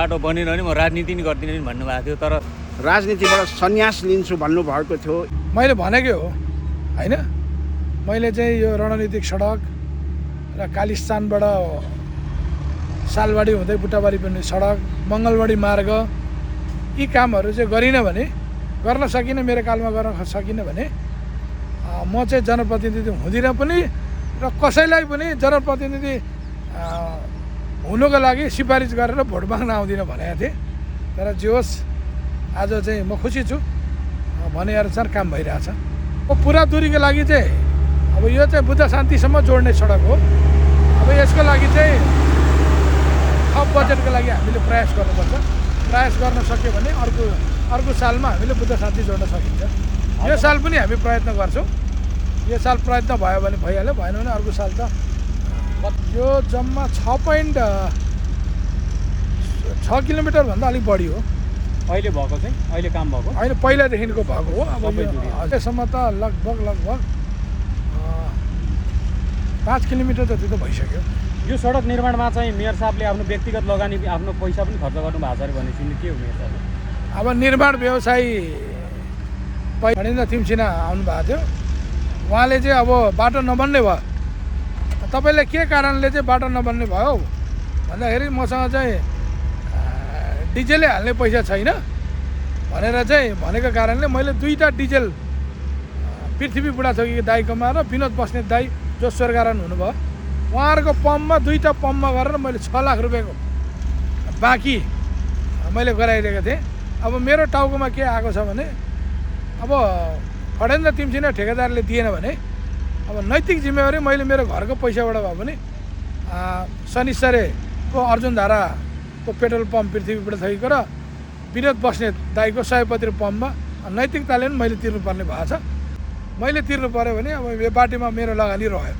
बाटो बनेन भने म राजनीति नि गर्दिनँ नि भन्नुभएको थियो। तर राजनीतिबाट सन्यास लिन्छु भन्नुभएको थियो। मैले भनेकै हो होइन। मैले चाहिँ यो रणनीतिक सडक र कालिस्तानबाट सालबाडी हुँदै बुट्टाबारी पनि सडक, मङ्गलबाडी मार्ग, यी कामहरू चाहिँ गरिनँ भने, गर्न सकिनँ, मेरो कालमा गर्न सकिनँ भने म चाहिँ जनप्रतिनिधि हुँदिनँ पनि र कसैलाई पनि जनप्रतिनिधि हुनुको लागि सिफारिस गरेर भोट माग्न आउँदिनँ भनेको थिएँ। तर जे होस् आज चाहिँ म खुसी छु, भने अनुसार काम भइरहेछ। पुरा दूरीको लागि चाहिँ अब यो चाहिँ बुद्ध शान्तिसम्म जोड्ने सडक हो। अब यसको लागि चाहिँ थप बजेटको लागि हामीले प्रयास गर्नुपर्छ। प्रयास गर्न सक्यो भने अर्को सालमा हामीले बुद्ध शान्ति जोड्न सकिन्छ। यो साल पनि हामी प्रयत्न गर्छौँ। यो साल प्रयत्न भयो भने भइहाल्यो, भएन भने अर्को साल त यो जम्मा 6.6 किलोमिटरभन्दा अलिक बढी हो अहिले भएको चाहिँ, अहिले काम भएको होइन, पहिलादेखिको भएको हो। अब अहिलेसम्म त लगभग 5 किलोमिटर जति त भइसक्यो। यो सडक निर्माणमा चाहिँ मेयर साहबले आफ्नो व्यक्तिगत लगानी, आफ्नो पैसा पनि खर्च गर्नु भएको छ अरे भनेपछि के हो मेयर साहब? अब निर्माण व्यवसायी फणेन्द्र तिमसिना आउनुभएको थियो। उहाँले चाहिँ अब बाटो नबन्ने भयो। तपाईँले के कारणले चाहिँ बाटो नबन्ने भयो भन्दाखेरि मसँग चाहिँ डिजेलै हाल्ने पैसा छैन भनेर चाहिँ भनेको कारणले मैले 2टा डिजेल पृथ्वी बुढाथोकीको दाइकोमा र विनोद बस्नेत दाई जो स्वर्गारोहण हुनुभयो उहाँहरूको पम्पमा 2टा पम्पमा गरेर मैले 6 लाख रुपियाँको बाँकी मैले गराइदिएको थिएँ। अब मेरो टाउकोमा के आएको छ भने अब फणेन्द्र तिमसिना ठेकेदारले दिएन भने अब नैतिक जिम्मेवारी मैले मेरो घरको पैसाबाट भए पनि शनिश्चरेको अर्जुन धाराको पेट्रोल पम्प पृथ्वी बुढाथोकीको र विनोद बस्नेत दाइको सयपत्री पम्पमा नैतिकताले पनि मैले तिर्नुपर्ने भएको छ। मैले तिर्नु पऱ्यो भने अब यो बाटोमा मेरो लगानी रह्यो।